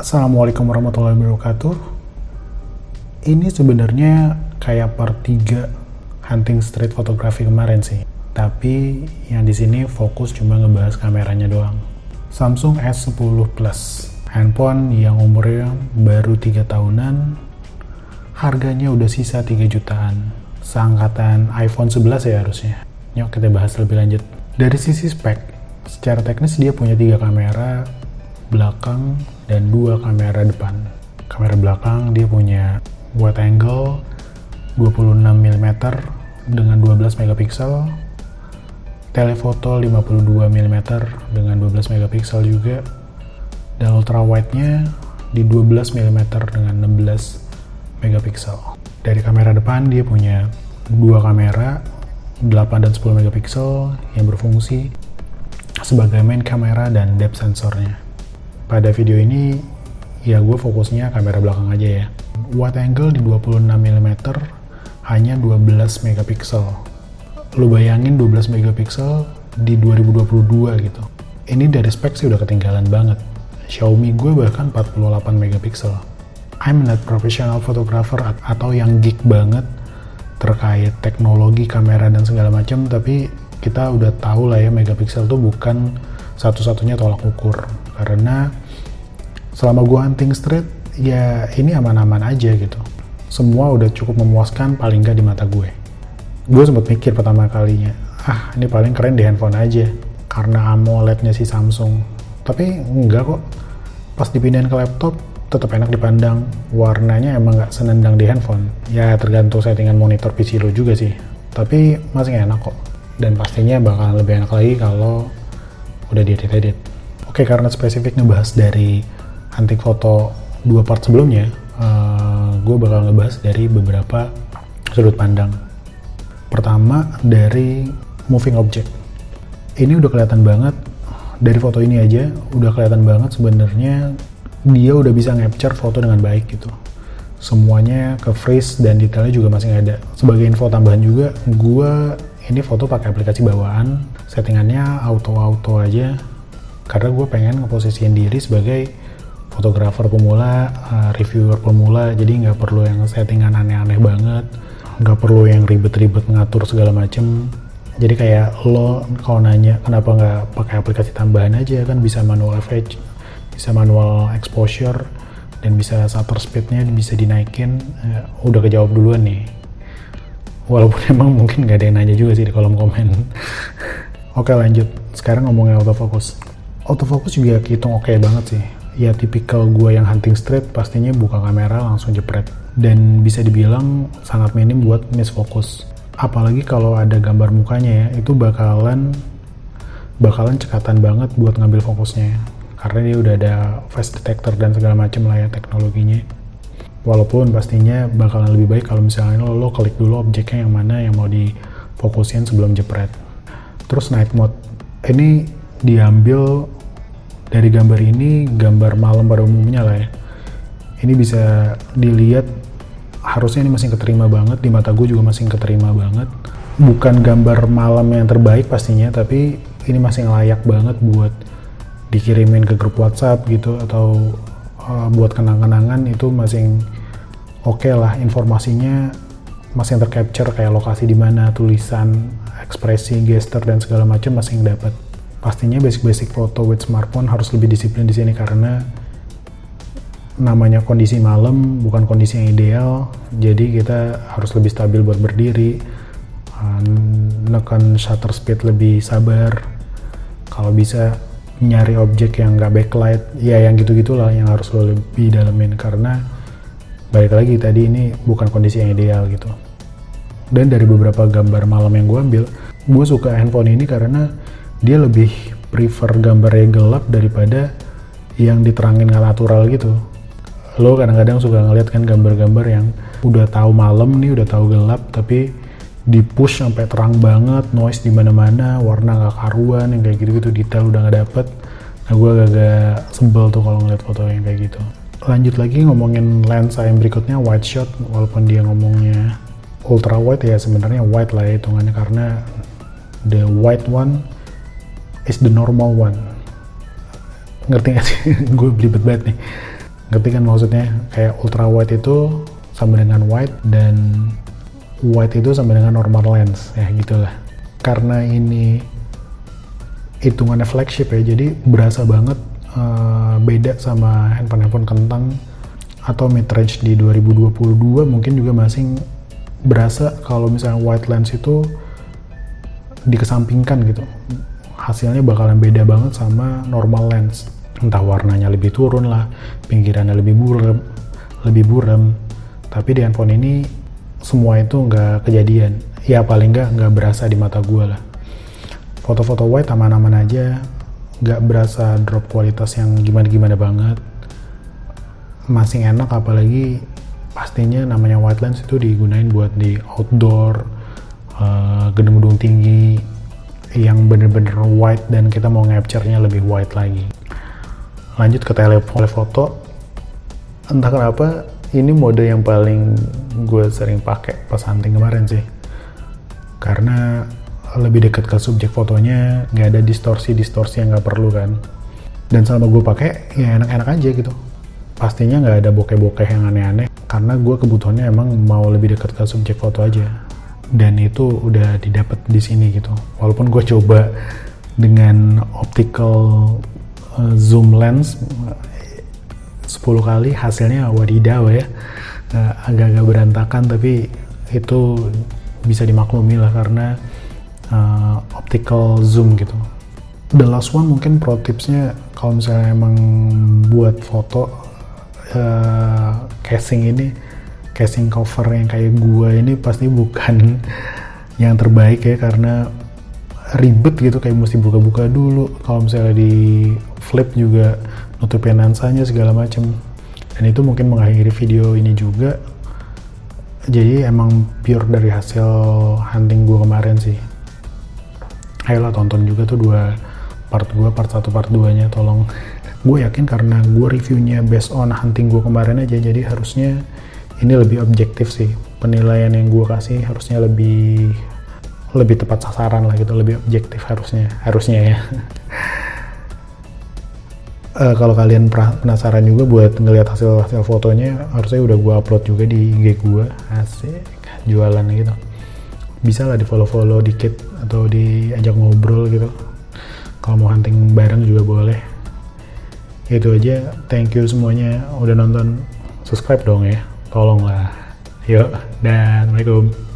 Assalamualaikum warahmatullahi wabarakatuh. Ini sebenarnya kayak part 3 hunting street fotografi kemarin sih. Tapi yang di sini fokus cuma ngebahas kameranya doang. Samsung S10 Plus, handphone yang umurnya baru 3 tahunan, harganya udah sisa 3 jutaan. Seangkatan iPhone 11 ya harusnya. Yuk kita bahas lebih lanjut. Dari sisi spek, secara teknis dia punya 3 kamera belakang dan 2 kamera depan. Kamera belakang dia punya wide angle 26 mm dengan 12 megapiksel, telefoto 52 mm dengan 12 megapiksel juga, dan ultra wide-nya di 12 mm dengan 16 megapiksel. Dari kamera depan dia punya 2 kamera 8 dan 10 megapiksel yang berfungsi sebagai main kamera dan depth sensornya. Pada video ini ya gue fokusnya kamera belakang aja ya. Wide angle di 26 mm hanya 12 megapiksel. Lu bayangin 12 megapiksel di 2022 gitu. Ini dari spek sih udah ketinggalan banget. Xiaomi gue bahkan 48 megapiksel. I'm not professional photographer atau yang geek banget terkait teknologi kamera dan segala macam, tapi kita udah tahu lah ya megapiksel tuh bukan satu-satunya tolak ukur. Karena selama gue hunting street, ya ini aman-aman aja gitu. Semua udah cukup memuaskan paling nggak di mata gue. Gue sempat mikir pertama kalinya, ini paling keren di handphone aja karena AMOLED-nya si Samsung. Tapi enggak kok, pas dipindahin ke laptop tetap enak dipandang. Warnanya emang nggak senendang di handphone. Ya tergantung settingan monitor PC lo juga sih. Tapi masih enak kok. Dan pastinya bakalan lebih enak lagi kalau udah diedit-edit. Oke, karena spesifik ngebahas dari hunting foto 2 part sebelumnya, gue bakal ngebahas dari beberapa sudut pandang. Pertama, dari moving object. Ini udah kelihatan banget, dari foto ini aja, udah kelihatan banget sebenarnya dia udah bisa capture foto dengan baik gitu. Semuanya ke freeze dan detailnya juga masih ada. Sebagai info tambahan juga, gue ini foto pakai aplikasi bawaan, settingannya auto-auto aja, karena gue pengen ngeposisiin diri sebagai fotografer pemula, reviewer pemula, jadi nggak perlu yang settingan aneh-aneh banget, nggak perlu yang ribet-ribet ngatur segala macem. Jadi kayak lo kalau nanya kenapa nggak pakai aplikasi tambahan aja, kan bisa manual fetch, bisa manual exposure, dan bisa shutter speednya bisa dinaikin, udah kejawab duluan nih. Walaupun emang mungkin nggak ada yang nanya juga sih di kolom komen. Oke lanjut, sekarang ngomongin autofocus. Autofocus juga kehitung oke banget sih. Ya tipikal gue yang hunting street pastinya buka kamera langsung jepret. Dan bisa dibilang sangat minim buat miss focus. Apalagi kalau ada gambar mukanya ya, itu bakalan cekatan banget buat ngambil fokusnya. Karena dia udah ada face detector dan segala macam lah ya teknologinya. Walaupun pastinya bakalan lebih baik kalau misalnya lo klik dulu objeknya yang mana yang mau difokusin sebelum jepret. Terus night mode. Ini diambil dari gambar ini, gambar malam pada umumnya lah ya. Ini bisa dilihat, harusnya ini masih keterima banget, di mata gue juga masih keterima banget. Bukan gambar malam yang terbaik pastinya, tapi ini masih layak banget buat dikirimin ke grup WhatsApp gitu, atau buat kenang-kenangan. Itu masih oke lah, informasinya masih tercapture kayak lokasi di mana, tulisan, ekspresi, gesture dan segala macam masih dapat. Pastinya basic foto with smartphone harus lebih disiplin di sini karena namanya kondisi malam bukan kondisi yang ideal. Jadi kita harus lebih stabil buat berdiri, nekan shutter speed lebih sabar. Kalau bisa nyari objek yang nggak backlight, ya yang gitu-gitulah yang harus lo lebih dalemin karena balik lagi tadi ini bukan kondisi yang ideal gitu. Dan dari beberapa gambar malam yang gue ambil, gue suka handphone ini karena dia lebih prefer gambar yang gelap daripada yang diterangin nggak natural gitu. Lo kadang-kadang suka ngeliat kan gambar-gambar yang udah tahu malam nih, udah tahu gelap, tapi di push sampai terang banget, noise di mana-mana, warna nggak karuan, yang kayak gitu-gitu, detail udah nggak dapet. Nah gue agak sebel tuh kalau ngeliat foto yang kayak gitu. Lanjut lagi ngomongin lensa yang berikutnya, wide shot. Walaupun dia ngomongnya ultra wide, ya sebenarnya wide lah ya hitungannya, karena the wide one is the normal one. Ngerti gak sih? Gue belibet banget nih. Ngerti kan maksudnya? Kayak ultra wide itu sama dengan wide, dan wide itu sama dengan normal lens, ya gitulah. Karena ini hitungannya flagship ya, jadi berasa banget beda sama handphone kentang atau mid-range di 2022. Mungkin juga masih berasa kalau misalnya wide lens itu dikesampingkan gitu, hasilnya bakalan beda banget sama normal lens. Entah warnanya lebih turun lah, pinggirannya lebih buram. Tapi di handphone ini semua itu nggak kejadian. Ya paling nggak berasa di mata gue lah. Foto-foto wide aman-aman aja, nggak berasa drop kualitas yang gimana-gimana banget. Masih enak, apalagi pastinya namanya wide lens itu digunain buat di outdoor, gedung-gedung tinggi yang bener-bener wide dan kita mau capture-nya lebih wide lagi. Lanjut ke telefoto, entah kenapa ini mode yang paling gue sering pakai pas hunting kemarin sih, karena lebih dekat ke subjek fotonya, nggak ada distorsi yang nggak perlu kan. Dan selama gue pakai ya enak-enak aja gitu, pastinya nggak ada bokeh-bokeh yang aneh-aneh, karena gue kebutuhannya emang mau lebih dekat ke subjek foto aja, dan itu udah didapat di sini gitu. Walaupun gue coba dengan optical zoom lens 10 kali, hasilnya wadidaw ya, agak-agak berantakan, tapi itu bisa dimaklumi lah karena optical zoom gitu. The last one mungkin pro tipsnya, kalau misalnya emang buat foto, casing cover yang kayak gua ini pasti bukan yang terbaik ya, karena ribet gitu, kayak mesti buka-buka dulu. Kalau misalnya di flip juga nutupin lensanya segala macem, dan itu mungkin mengakhiri video ini juga. Jadi emang pure dari hasil hunting gua kemarin sih. Ayolah tonton juga tuh part 1 part 2 nya, tolong. Gue yakin karena gue reviewnya based on hunting gue kemarin aja, jadi harusnya ini lebih objektif sih. Penilaian yang gue kasih harusnya lebih tepat sasaran lah gitu, lebih objektif harusnya ya. Kalau kalian penasaran juga buat ngelihat hasil fotonya, harusnya udah gue upload juga di IG gue. Asik, jualan gitu. Bisa lah di follow dikit atau diajak ngobrol gitu. Kalau mau hunting bareng juga boleh. Itu aja, thank you semuanya udah nonton. Subscribe dong ya, tolong lah. Yuk, dan Assalamualaikum.